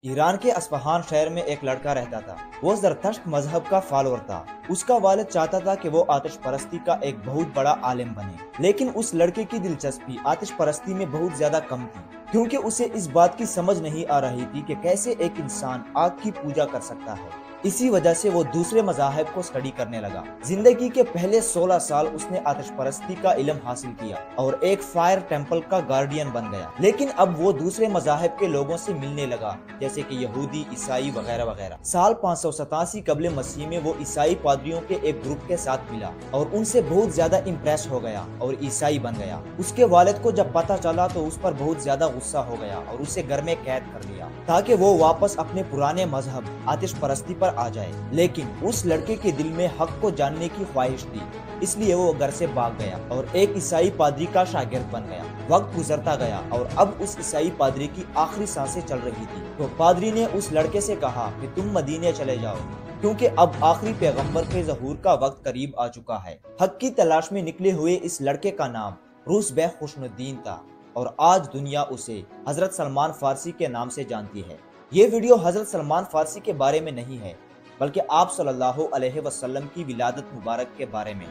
ایران کے اصفہان شہر میں ایک لڑکا رہتا تھا۔ وہ زرتشت مذہب کا فالوور تھا۔ اس کا والد چاہتا تھا کہ وہ آتش پرستی کا ایک بہت بڑا عالم بنے، لیکن اس لڑکے کی دلچسپی آتش پرستی میں بہت زیادہ کم تھی، کیونکہ اسے اس بات کی سمجھ نہیں آ رہی تھی کہ کیسے ایک انسان آگ کی پوجا کر سکتا ہے۔ اسی وجہ سے وہ دوسرے مذاہب کو اسٹڈی کرنے لگا۔ زندگی کے پہلے 16 سال اس نے آتش پرستی کا علم حاصل کیا اور ایک فائر ٹیمپل کا گارڈین بن گیا۔ لیکن اب وہ دوسرے مذاہب کے لوگوں سے ملنے لگا، جیسے کہ یہودی، عیسائی وغیرہ وغیرہ۔ سال 587 قبل مسیح میں وہ عیسائی پادریوں کے ایک گروپ کے ساتھ ملا اور ان سے بہت زیادہ امپریس ہو گیا اور عیسائی بن گیا۔ اس کے والد کو جب پتہ چلا تو اس پر بہت زیادہ غصہ ہو گیا اور اسے گھر میں قید کر لیا تاکہ وہ واپس اپنے پرانے مذہب آتش پرستی پر آ جائے۔ لیکن اس لڑکے کے دل میں حق کو جاننے کی خواہش تھی، اس لیے وہ گھر سے بھاگ گیا اور ایک عیسائی پادری کا شاگرد بن گیا۔ وقت گزرتا گیا اور اب اس عیسائی پادری کی آخری سانسیں چل رہی تھی تو پادری نے اس لڑکے سے کہا کہ تم مدینے چلے جاؤ، کیونکہ اب آخری پیغمبر کے ظہور کا وقت قریب آ چکا ہے۔ حق کی تلاش میں نکلے ہوئے اس لڑکے کا نام روس بے خوشن الدین تھا اور آج دنیا اسے حضرت سلمان فارسی کے نام سے جانتی ہے۔ یہ ویڈیو حضرت سلمان فارسی کے بارے میں نہیں ہے، بلکہ آپ صلی اللہ علیہ وسلم کی ولادت مبارک کے بارے میں۔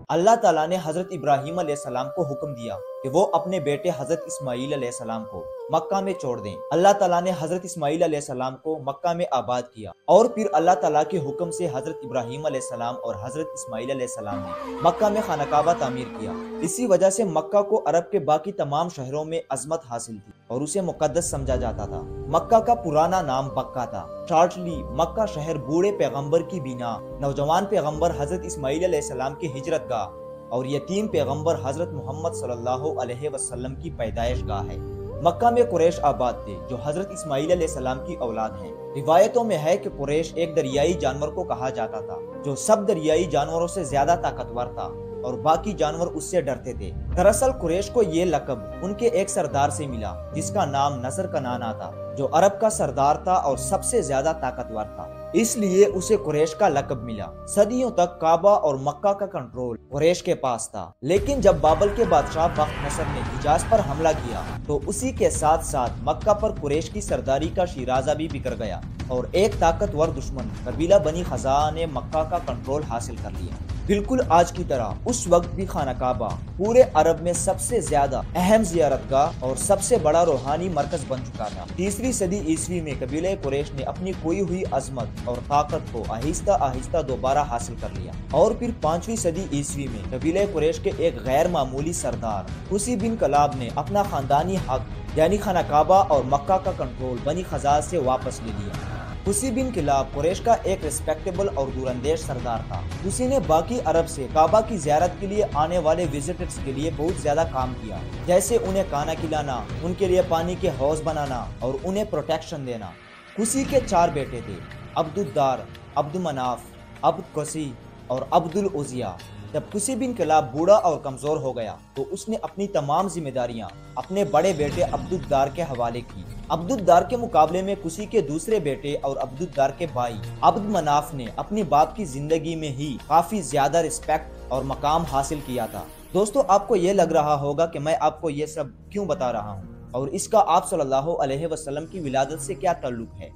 اللہ تعالیٰ نے حضرت ابراہیم علیہ السلام کو حکم دیا کہ وہ اپنے بیٹے حضرت اسماعیل علیہ السلام کو مکہ میں چھوڑ دیں۔ اللہ تعالیٰ نے حضرت اسماعیل علیہ السلام کو مکہ میں آباد کیا اور پھر اللہ تعالیٰ کے حکم سے حضرت ابراہیم علیہ السلام اور حضرت اسماعیل علیہ السلام نے مکہ میں خانہ کعبہ تعمیر کیا۔ اسی وجہ سے مکہ کو عرب کے باقی تمام شہروں میں عظمت حاصل تھی اور اسے مقدس سمجھا جاتا تھا۔ مکہ کا پرانا نام بکہ تھا۔ شارٹلی مکہ شہر بوڑھے پیغمبر کی بنا، نوجوان پیغمبر حضرت اسماعیل علیہ السلام کی ہجرت گاہ اور یتیم پیغمبر حضرت محمد صلی اللہ علیہ وسلم کی پیدائش گاہ ہے۔ مکہ میں قریش آباد تھے جو حضرت اسماعیل علیہ السلام کی اولاد ہیں۔ روایتوں میں ہے کہ قریش ایک دریائی جانور کو کہا جاتا تھا جو سب دریائی جانوروں سے زیادہ طاقتور تھا اور باقی جانور اس سے ڈرتے تھے۔ دراصل قریش کو یہ لقب ان کے ایک سردار سے ملا جس کا نام نصر کنعانہ تھا، جو عرب کا سردار تھا اور سب سے زیادہ طاقتور تھا، اس لیے اسے قریش کا لقب ملا۔ صدیوں تک کعبہ اور مکہ کا کنٹرول قریش کے پاس تھا، لیکن جب بابل کے بادشاہ بخت نصر نے حجاز پر حملہ کیا تو اسی کے ساتھ ساتھ مکہ پر قریش کی سرداری کا شیرازہ بھی بکھر گیا اور ایک طاقتور دشمن قبیلہ بنی خزاعہ نے مکہ کا کنٹرول حاصل کر لیا۔ بالکل آج کی طرح اس وقت بھی خانہ کعبہ پورے عرب میں سب سے زیادہ اہم زیارت گاہ اور سب سے بڑا روحانی مرکز بن چکا تھا۔ 3 صدی عیسوی میں قبیلہ قریش نے اپنی کھوئی ہوئی عظمت اور طاقت کو آہستہ آہستہ دوبارہ حاصل کر لیا اور پھر 5ویں صدی عیسوی میں قبیلہ قریش کے ایک غیر معمولی سردار قسی بن کلاب نے اپنا خاندانی حق یعنی خانہ کعبہ اور مکہ کا کنٹرول بنی خزاعہ سے واپس لے لیا۔ قسی بن کلاب قریش کا ایک ریسپیکٹیبل اور دوراندیش سردار تھا۔ قسی نے باقی عرب سے کعبہ کی زیارت کے لیے آنے والے وزٹرز کے لیے بہت زیادہ کام کیا، جیسے انہیں کھانا کھلانا، ان کے لیے پانی کے حوض بنانا اور انہیں پروٹیکشن دینا۔ قسی کے 4 بیٹے تھے، عبد الدار، عبد مناف، عبد قسی اور عبد العزیہ۔ جب قسی بن کلاب بوڑھا اور کمزور ہو گیا تو اس نے اپنی تمام ذمہ داریاں اپنے بڑے بیٹے عبد الدار کے حوالے کی۔ عبد الدار کے مقابلے میں قسی کے دوسرے بیٹے اور عبد الدار کے بھائی عبد مناف نے اپنی باپ کی زندگی میں ہی کافی زیادہ رسپیکٹ اور مقام حاصل کیا تھا۔ دوستو، آپ کو یہ لگ رہا ہوگا کہ میں آپ کو یہ سب کیوں بتا رہا ہوں اور اس کا آپ صلی اللہ علیہ وسلم کی ولادت سے کیا تعلق ہے؟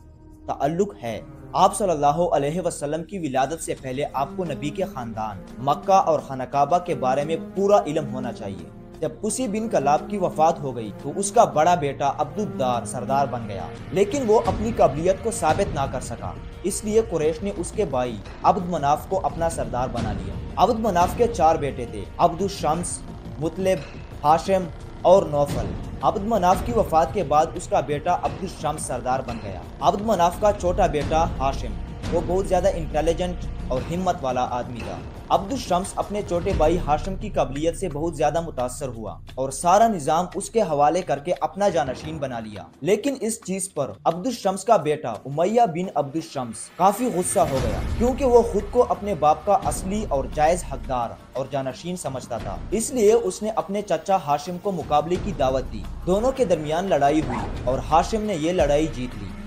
تعلق ہے، آپ صلی اللہ علیہ وسلم کی ولادت سے پہلے آپ کو نبی کے خاندان، مکہ اور خانہ کعبہ کے بارے میں پورا علم ہونا چاہیے۔ جب قسی بن کلاب کی وفات ہو گئی تو اس کا بڑا بیٹا عبد الدار سردار بن گیا، لیکن وہ اپنی قابلیت کو ثابت نہ کر سکا، اس لیے قریش نے اس کے بھائی عبد مناف کو اپنا سردار بنا لیا۔ عبد مناف کے 4 بیٹے تھے، عبد الشمس، مطلب، ہاشم اور نوفل۔ عبد مناف کی وفات کے بعد اس کا بیٹا عبد الشمس سردار بن گیا۔ عبد مناف کا چھوٹا بیٹا ہاشم، وہ بہت زیادہ انٹیلیجنٹ اور ہمت والا آدمی تھا۔ عبد الشمس اپنے چھوٹے بھائی ہاشم کی قابلیت سے بہت زیادہ متاثر ہوا اور سارا نظام اس کے حوالے کر کے اپنا جانشین بنا لیا، لیکن اس چیز پر عبد الشمس کا بیٹا امیہ بن عبد الشمس کافی غصہ ہو گیا، کیونکہ وہ خود کو اپنے باپ کا اصلی اور جائز حقدار اور جانشین سمجھتا تھا۔ اس لیے اس نے اپنے چچا ہاشم کو مقابلے کی دعوت دی۔ دونوں کے درمیان لڑائی ہوئی اور ہاشم نے یہ لڑائی جیت لی۔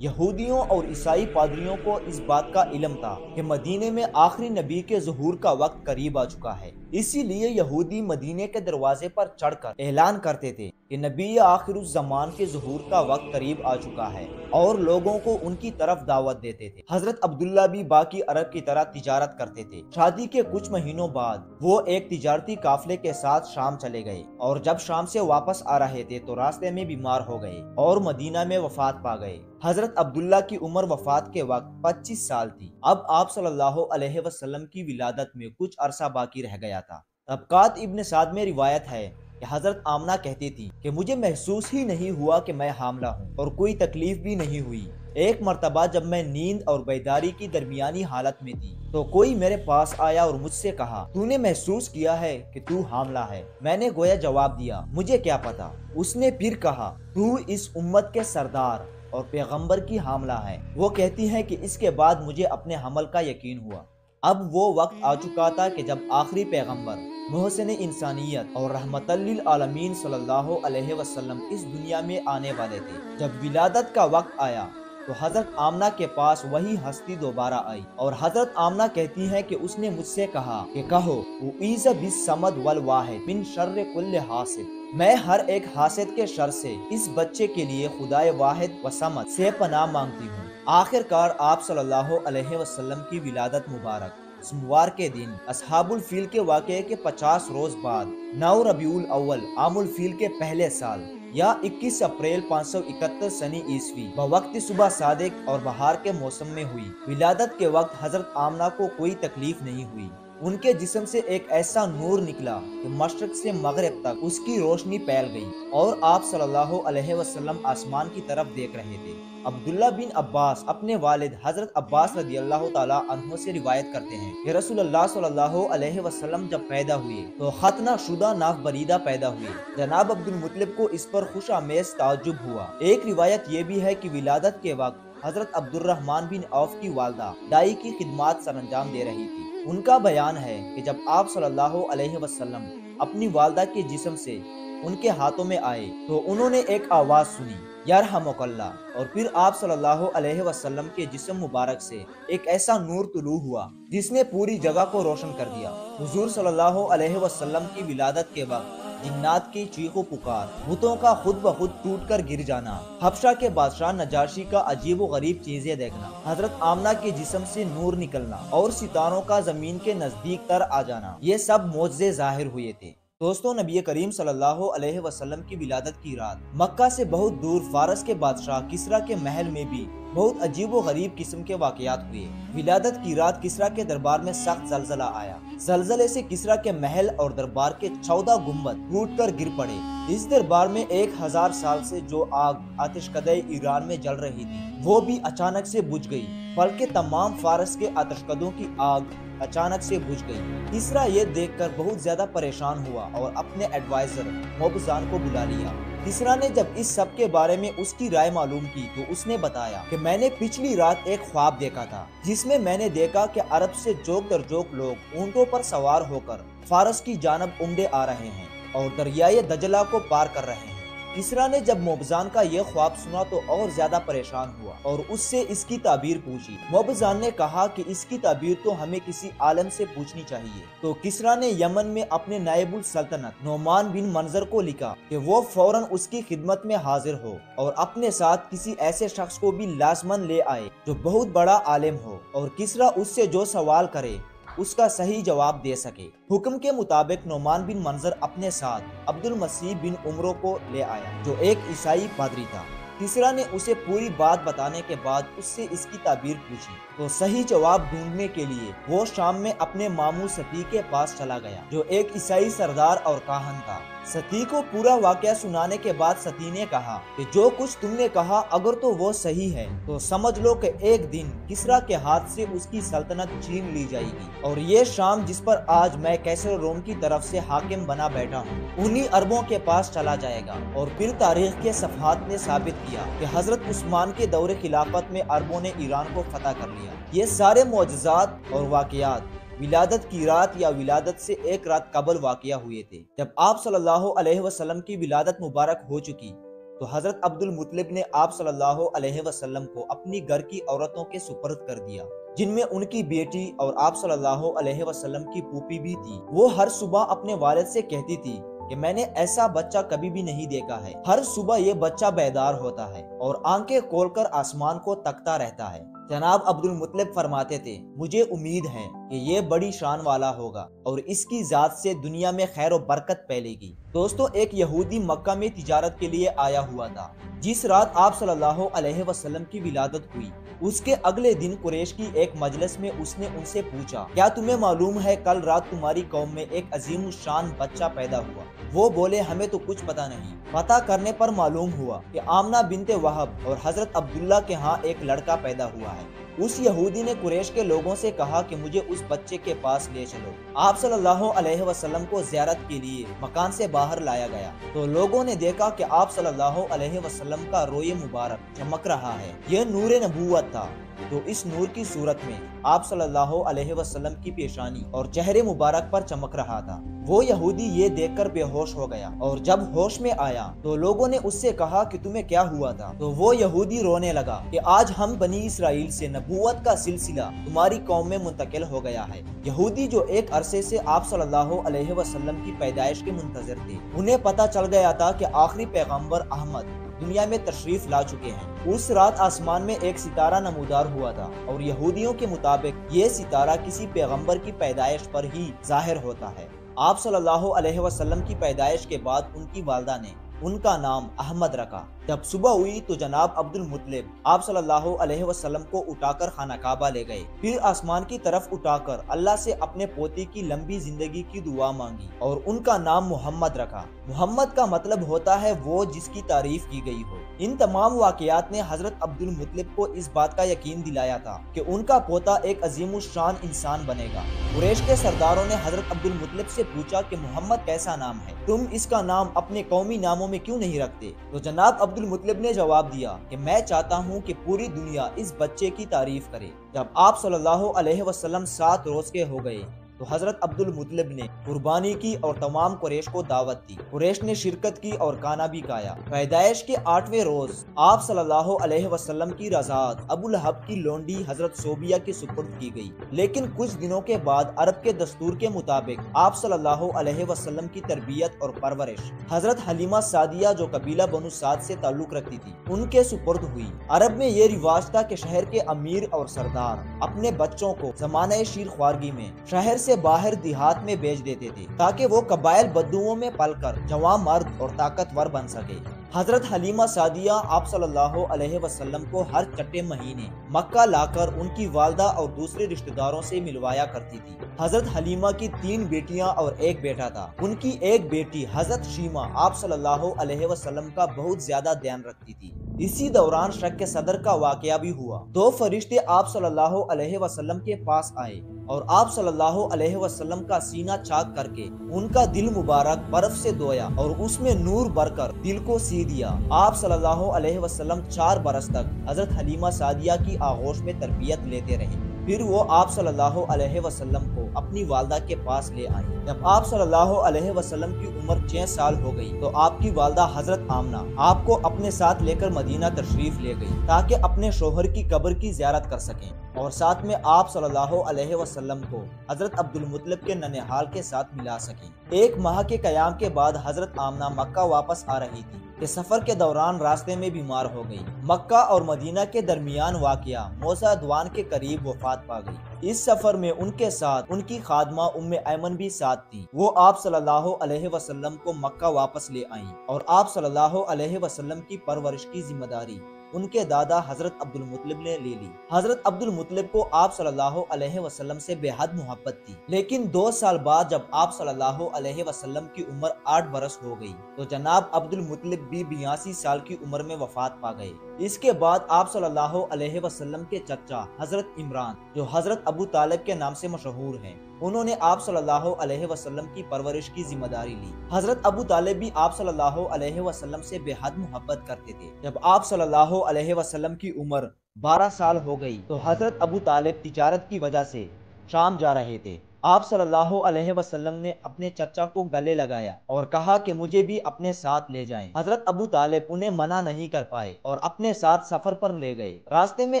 یہودیوں اور عیسائی پادریوں کو اس بات کا علم تھا کہ مدینے میں آخری نبی کے ظہور کا وقت قریب آ چکا ہے، اسی لیے یہودی مدینے کے دروازے پر چڑھ کر اعلان کرتے تھے کہ نبی آخر الزمان کے ظہور کا وقت قریب آ چکا ہے، اور لوگوں کو ان کی طرف دعوت دیتے تھے۔ حضرت عبداللہ بھی باقی عرب کی طرح تجارت کرتے تھے۔ شادی کے کچھ مہینوں بعد وہ ایک تجارتی قافلے کے ساتھ شام چلے گئے، اور جب شام سے واپس آ رہے تھے تو راستے میں بیمار ہو گئے اور مدینہ میں وفات پا گئے۔ حضرت عبداللہ کی عمر وفات کے وقت 25 سال تھی۔ اب آپ صلی اللہ علیہ وسلم کی ولادت میں کچھ عرصہ باقی رہ گیا تھا۔ طبقات ابن سعد میں روایت ہے کہ حضرت آمنہ کہتی تھی کہ مجھے محسوس ہی نہیں ہوا کہ میں حاملہ ہوں، اور کوئی تکلیف بھی نہیں ہوئی۔ ایک مرتبہ جب میں نیند اور بیداری کی درمیانی حالت میں تھی تو کوئی میرے پاس آیا اور مجھ سے کہا، تو نے محسوس کیا ہے کہ تو حاملہ ہے؟ میں نے گویا جواب دیا، مجھے کیا پتا۔ اس نے پھر کہا، تو اس امت کے سردار اور پیغمبر کی حاملہ ہے۔ وہ کہتی ہیں کہ اس کے بعد مجھے اپنے حمل کا یقین ہوا۔ اب وہ وقت آ چکا تھا کہ جب آخری پیغمبر محسن انسانیت اور رحمت للعالمین صلی اللہ علیہ وسلم اس دنیا میں آنے والے تھے۔ جب ولادت کا وقت آیا تو حضرت آمنہ کے پاس وہی ہستی دوبارہ آئی، اور حضرت آمنہ کہتی ہیں کہ اس نے مجھ سے کہا کہ کہو، اعوذ بالصمد والواحد من شر کل حاسد، میں ہر ایک حاسد کے شر سے اس بچے کے لیے خدائے واحد و صمد سے پناہ مانگتی ہوں۔ آخر کار آپ صلی اللہ علیہ وسلم کی ولادت مبارک سوموار کے دن اصحاب الفیل کے واقعے کے 50 روز بعد 9 ربیع الاول عام الفیل کے پہلے سال یا 21 اپریل 571 سنی عیسوی بوقت صبح صادق اور بہار کے موسم میں ہوئی۔ ولادت کے وقت حضرت آمنہ کو کوئی تکلیف نہیں ہوئی۔ ان کے جسم سے ایک ایسا نور نکلا کہ مشرق سے مغرب تک اس کی روشنی پھیل گئی، اور آپ صلی اللہ علیہ وسلم آسمان کی طرف دیکھ رہے تھے۔ عبداللہ بن عباس اپنے والد حضرت عباس رضی اللہ تعالیٰ عنہ سے روایت کرتے ہیں کہ رسول اللہ صلی اللہ علیہ وسلم جب پیدا ہوئے تو ختنہ شدہ ناف بریدہ پیدا ہوئے۔ جناب عبد المطلب کو اس پر خوش آمیز تعجب ہوا۔ ایک روایت یہ بھی ہے کہ ولادت کے وقت حضرت عبد الرحمن بن عوف کی والدہ دائی کی خدمات سر انجام دے رہی تھی۔ ان کا بیان ہے کہ جب آپ صلی اللہ علیہ وسلم اپنی والدہ کے جسم سے ان کے ہاتھوں میں آئے تو انہوں نے ایک آواز سنی، یرحمک اللہ، اور پھر آپ صلی اللہ علیہ وسلم کے جسم مبارک سے ایک ایسا نور طلوع ہوا جس نے پوری جگہ کو روشن کر دیا۔ حضور صلی اللہ علیہ وسلم کی ولادت کے وقت جنات کی چیخ و پکار، بتوں کا خود بخود ٹوٹ کر گر جانا، حبشہ کے بادشاہ نجاشی کا عجیب و غریب چیزیں دیکھنا، حضرت آمنہ کے جسم سے نور نکلنا اور ستاروں کا زمین کے نزدیک تر آ جانا، یہ سب معجزے ظاہر ہوئے تھے۔ دوستو، نبی کریم صلی اللہ علیہ وسلم کی ولادت کی رات مکہ سے بہت دور فارس کے بادشاہ کسریٰ کے محل میں بھی بہت عجیب و غریب قسم کے واقعات ہوئے۔ ولادت کی رات کسریٰ کے دربار میں سخت زلزلہ آیا۔ زلزلے سے کسریٰ کے محل اور دربار کے 14 گنبد ٹوٹ کر گر پڑے۔ اس دربار میں 1000 سال سے جو آگ آتش کدے ایران میں جل رہی تھی وہ بھی اچانک سے بجھ گئی، بلکہ تمام فارس کے آتش کدوں کی آگ اچانک سے بجھ گئی۔ کسریٰ یہ دیکھ کر بہت زیادہ پریشان ہوا اور اپنے ایڈوائزر موبزان کو بلا لیا۔ کسریٰ نے جب اس سب کے بارے میں اس کی رائے معلوم کی تو اس نے بتایا کہ میں نے پچھلی رات ایک خواب دیکھا تھا جس میں نے دیکھا کہ عرب سے جوک در جوک لوگ اونٹوں پر سوار ہو کر فارس کی جانب عمدے آ رہے ہیں اور دریائے دجلہ کو پار کر رہے ہیں۔ کسریٰ نے جب موبزان کا یہ خواب سنا تو اور زیادہ پریشان ہوا اور اس سے اس کی تعبیر پوچھی۔ موبزان نے کہا کہ اس کی تعبیر تو ہمیں کسی عالم سے پوچھنی چاہیے۔ تو کسریٰ نے یمن میں اپنے نائب السلطنت نعمان بن منظر کو لکھا کہ وہ فوراً اس کی خدمت میں حاضر ہو اور اپنے ساتھ کسی ایسے شخص کو بھی لازماً لے آئے جو بہت بڑا عالم ہو اور کسریٰ اس سے جو سوال کرے اس کا صحیح جواب دے سکے۔ حکم کے مطابق نعمان بن منظر اپنے ساتھ عبد المسیح بن عمرو کو لے آیا جو ایک عیسائی پادری تھا۔ کسریٰ نے اسے پوری بات بتانے کے بعد اس سے اس کی تعبیر پوچھی تو صحیح جواب ڈھونڈنے کے لیے وہ شام میں اپنے ماموں ستی کے پاس چلا گیا جو ایک عیسائی سردار اور کاہن تھا۔ ستی کو پورا واقعہ سنانے کے بعد ستی نے کہا کہ جو کچھ تم نے کہا اگر تو وہ صحیح ہے تو سمجھ لو کہ ایک دن کسریٰ کے ہاتھ سے اس کی سلطنت چھین لی جائے گی، اور یہ شام جس پر آج میں کیسر روم کی طرف سے حاکم بنا بیٹھا ہوں انہی عربوں کے پاس چلا جائے گا۔ اور پھر تاریخ کے صفحات نے ثابت کیا کہ حضرت عثمان کے دور خلافت میں عربوں نے ایران کو فتح کر لیا۔ یہ سارے معجزات اور واقعات ولادت کی رات یا ولادت سے ایک رات قبل واقعہ ہوئے تھے۔ جب آپ صلی اللہ علیہ وسلم کی ولادت مبارک ہو چکی تو تو حضرت عبد المطلب نے آپ صلی اللہ علیہ وسلم کو اپنی گھر کی عورتوں کے سپرد کر دیا، جن میں ان کی بیٹی اور آپ صلی اللہ علیہ وسلم کی پھوپھی بھی تھی۔ وہ ہر صبح اپنے والد سے کہتی تھی کہ میں نے ایسا بچہ کبھی بھی نہیں دیکھا ہے۔ ہر صبح یہ بچہ بیدار ہوتا ہے اور آنکھیں کھول کر آسمان کو تکتا رہتا ہے۔ جناب عبد المطلب فرماتے تھے، مجھے امید ہے کہ یہ بڑی شان والا ہوگا اور اس کی ذات سے دنیا میں خیر و برکت پھیلے گی۔ دوستو، ایک یہودی مکہ میں تجارت کے لیے آیا ہوا تھا۔ جس رات آپ صلی اللہ علیہ وسلم کی ولادت ہوئی، اس کے اگلے دن قریش کی ایک مجلس میں اس نے ان سے پوچھا، کیا تمہیں معلوم ہے کل رات تمہاری قوم میں ایک عظیم الشان بچہ پیدا ہوا؟ وہ بولے، ہمیں تو کچھ پتا نہیں۔ پتہ کرنے پر معلوم ہوا کہ آمنہ بنت وہب اور حضرت عبداللہ کے ہاں ایک لڑکا پیدا ہوا ہے۔ اس یہودی نے قریش کے لوگوں سے کہا کہ مجھے اس بچے کے پاس لے چلو۔ آپ صلی اللہ علیہ وسلم کو زیارت کے لیے مکان سے باہر لایا گیا تو لوگوں نے دیکھا کہ آپ صلی اللہ علیہ وسلم کا روئے مبارک چمک رہا ہے۔ یہ نور نبوت تھا۔ تو اس نور کی صورت میں آپ صلی اللہ علیہ وسلم کی پیشانی اور چہرے مبارک پر چمک رہا تھا۔ وہ یہودی یہ دیکھ کر بے ہوش ہو گیا اور جب ہوش میں آیا تو لوگوں نے اس سے کہا کہ تمہیں کیا ہوا تھا؟ تو وہ یہودی رونے لگا کہ آج ہم بنی اسرائیل سے نبوت کا سلسلہ تمہاری قوم میں منتقل ہو گیا ہے۔ یہودی جو ایک عرصے سے آپ صلی اللہ علیہ وسلم کی پیدائش کے منتظر تھے، انہیں پتہ چل گیا تھا کہ آخری پیغمبر احمد دنیا میں تشریف لا چکے ہیں۔ اس رات آسمان میں ایک ستارہ نمودار ہوا تھا اور یہودیوں کے مطابق یہ ستارہ کسی پیغمبر کی پیدائش پر ہی ظاہر ہوتا ہے۔ آپ صلی اللہ علیہ وسلم کی پیدائش کے بعد ان کی والدہ نے ان کا نام احمد رکھا۔ جب صبح ہوئی تو جناب عبد المطلب آپ صلی اللہ علیہ وسلم کو اٹھا کر خانہ کعبہ لے گئے، پھر آسمان کی طرف اٹھا کر اللہ سے اپنے پوتے کی لمبی زندگی کی دعا مانگی اور ان کا نام محمد رکھا۔ محمد کا مطلب ہوتا ہے وہ جس کی تعریف کی گئی ہو۔ ان تمام واقعات نے حضرت عبد المطلب کو اس بات کا یقین دلایا تھا کہ ان کا پوتا ایک عظیم الشان انسان بنے گا۔ قریش کے سرداروں نے حضرت عبد المطلب سے پوچھا کہ محمد کیسا نام ہے؟ تم اس کا نام اپنے قومی ناموں میں کیوں نہیں رکھتے؟ تو جناب عبد المطلب نے جواب دیا کہ میں چاہتا ہوں کہ پوری دنیا اس بچے کی تعریف کرے۔ جب آپ صلی اللہ علیہ وسلم 7 روز کے ہو گئے تو حضرت عبد المطلب نے قربانی کی اور تمام قریش کو دعوت دی۔ قریش نے شرکت کی اور کھانا بھی کھایا۔ پیدائش کے 8ویں روز آپ صلی اللہ علیہ وسلم کی رضاعت ابو لہب کی لونڈی حضرت صوبیہ کے سپرد کی گئی، لیکن کچھ دنوں کے بعد عرب کے دستور کے مطابق آپ صلی اللہ علیہ وسلم کی تربیت اور پرورش حضرت حلیمہ سعدیہ جو قبیلہ بنو سعد سے تعلق رکھتی تھی ان کے سپرد ہوئی۔ عرب میں یہ رواج تھا کہ شہر کے امیر اور سردار اپنے بچوں کو زمانہ شیر خوارگی میں شہر سے باہر دیہات میں بیچ دیتے تھے تاکہ وہ قبائل بدوؤں میں پل کر جوان مرد اور طاقتور بن سکے۔ حضرت حلیمہ سعدیہ آپ صلی اللہ علیہ وسلم کو ہر چھٹے مہینے مکہ لا کر ان کی والدہ اور دوسرے رشتہ داروں سے ملوایا کرتی تھی۔ حضرت حلیمہ کی 3 بیٹیاں اور ایک بیٹا تھا۔ ان کی ایک بیٹی حضرت شیمہ آپ صلی اللہ علیہ وسلم کا بہت زیادہ دھیان رکھتی تھی۔ اسی دوران شق صدر کا واقعہ بھی ہوا۔ 2 فرشتے آپ صلی اللہ علیہ وسلم کے پاس آئے اور آپ صلی اللہ علیہ وسلم کا سینہ چاک کر کے ان کا دل مبارک برف سے دھویا اور اس میں نور بھر کر دل کو سی دیا۔ آپ صلی اللہ علیہ وسلم 4 برس تک حضرت حلیمہ سعدیہ کی آغوش میں تربیت لیتے رہے۔ پھر وہ آپ صلی اللہ علیہ وسلم کو اپنی والدہ کے پاس لے آئی۔ جب آپ صلی اللہ علیہ وسلم کی عمر 6 سال ہو گئی تو آپ کی والدہ حضرت آمنہ آپ کو اپنے ساتھ لے کر مدینہ تشریف لے گئی تاکہ اپنے شوہر کی قبر کی زیارت کر سکیں اور ساتھ میں آپ صلی اللہ علیہ وسلم کو حضرت عبد المطلب کے ننھال کے ساتھ ملا سکیں۔ 1 ماہ کے قیام کے بعد حضرت آمنہ مکہ واپس آ رہی تھی کہ سفر کے دوران راستے میں بیمار ہو گئی۔ مکہ اور مدینہ کے درمیان واقع موضع دوان کے قریب وفات پا گئی۔ اس سفر میں ان کے ساتھ ان کی خادمہ ام ایمن بھی ساتھ تھی۔ وہ آپ صلی اللہ علیہ وسلم کو مکہ واپس لے آئیں اور آپ صلی اللہ علیہ وسلم کی پرورش کی ذمہ داری ان کے دادا حضرت عبد المطلب نے لے لی۔ حضرت عبد المطلب کو آپ صلی اللہ علیہ وسلم سے بے حد محبت تھی، لیکن 2 سال بعد جب آپ صلی اللہ علیہ وسلم کی عمر 8 برس ہو گئی تو جناب عبد المطلب بھی 82 سال کی عمر میں وفات پا گئے۔ اس کے بعد آپ صلی اللہ علیہ وسلم کے چچا حضرت عمران جو حضرت ابو طالب کے نام سے مشہور ہیں، انہوں نے آپ صلی اللہ علیہ وسلم کی پرورش کی ذمہ داری لی۔ حضرت ابو طالب بھی آپ صلی اللہ علیہ وسلم سے بے حد محبت کرتے تھے۔ جب آپ صلی اللہ علیہ وسلم کی عمر 12 سال ہو گئی تو حضرت ابو طالب تجارت کی وجہ سے شام جا رہے تھے۔ آپ صلی اللہ علیہ وسلم نے اپنے چچا کو گلے لگایا اور کہا کہ مجھے بھی اپنے ساتھ لے جائیں۔ حضرت ابو طالب انہیں منع نہیں کر پائے اور اپنے ساتھ سفر پر لے گئے۔ راستے میں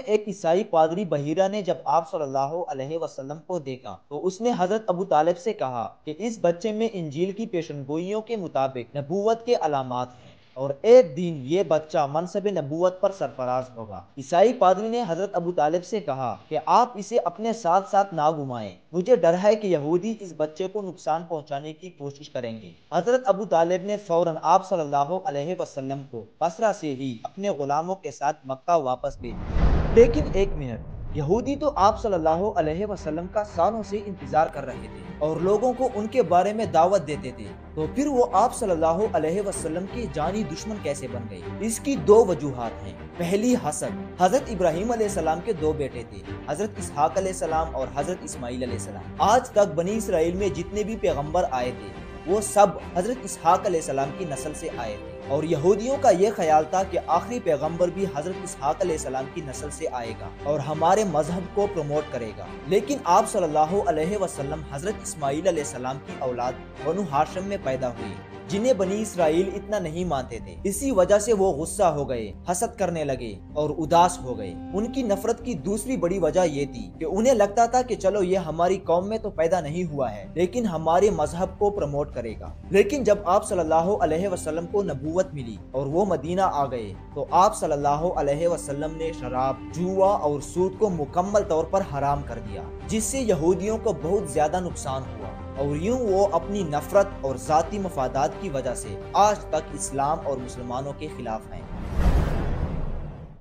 ایک عیسائی پادری بحیرہ نے جب آپ صلی اللہ علیہ وسلم کو دیکھا تو اس نے حضرت ابو طالب سے کہا کہ اس بچے میں انجیل کی پیشنگوئیوں کے مطابق نبوت کے علامات ہیں اور ایک دن یہ بچہ منصب نبوت پر سرفراز ہوگا۔ عیسائی پادری نے حضرت ابو طالب سے کہا کہ آپ اسے اپنے ساتھ ساتھ نہ گھمائیں، مجھے ڈر ہے کہ یہودی اس بچے کو نقصان پہنچانے کی کوشش کریں گے۔ حضرت ابو طالب نے فوراً آپ صلی اللہ علیہ وسلم کو بصرہ سے ہی اپنے غلاموں کے ساتھ مکہ واپس بھیجا۔ لیکن ایک منٹ، یہودی تو آپ صلی اللہ علیہ وسلم کا سالوں سے انتظار کر رہے تھے اور لوگوں کو ان کے بارے میں دعوت دیتے تھے، تو پھر وہ آپ صلی اللہ علیہ وسلم کے جانی دشمن کیسے بن گئے؟ اس کی دو وجوہات ہیں۔ پہلی، حسد۔ حضرت ابراہیم علیہ السلام کے دو بیٹے تھے، حضرت اسحاق علیہ السلام اور حضرت اسماعیل علیہ السلام۔ آج تک بنی اسرائیل میں جتنے بھی پیغمبر آئے تھے وہ سب حضرت اسحاق علیہ السلام کی نسل سے آئے تھے، اور یہودیوں کا یہ خیال تھا کہ آخری پیغمبر بھی حضرت اسحاق علیہ السلام کی نسل سے آئے گا اور ہمارے مذہب کو پروموٹ کرے گا۔ لیکن آپ صلی اللہ علیہ وسلم حضرت اسماعیل علیہ السلام کی اولاد بنو ہاشم میں پیدا ہوئی، جنہیں بنی اسرائیل اتنا نہیں مانتے تھے۔ اسی وجہ سے وہ غصہ ہو گئے، حسد کرنے لگے اور اداس ہو گئے۔ ان کی نفرت کی دوسری بڑی وجہ یہ تھی کہ انہیں لگتا تھا کہ چلو یہ ہماری قوم میں تو پیدا نہیں ہوا ہے لیکن ہمارے مذہب کو پروموٹ کرے گا۔ لیکن جب آپ صلی اللہ علیہ وسلم کو نبوت ملی اور وہ مدینہ آ گئے تو آپ صلی اللہ علیہ وسلم نے شراب، جوا اور سود کو مکمل طور پر حرام کر دیا، جس سے یہودیوں کو بہت زیادہ نقصان ہوا، اور یوں وہ اپنی نفرت اور ذاتی مفادات کی وجہ سے آج تک اسلام اور مسلمانوں کے خلاف ہیں۔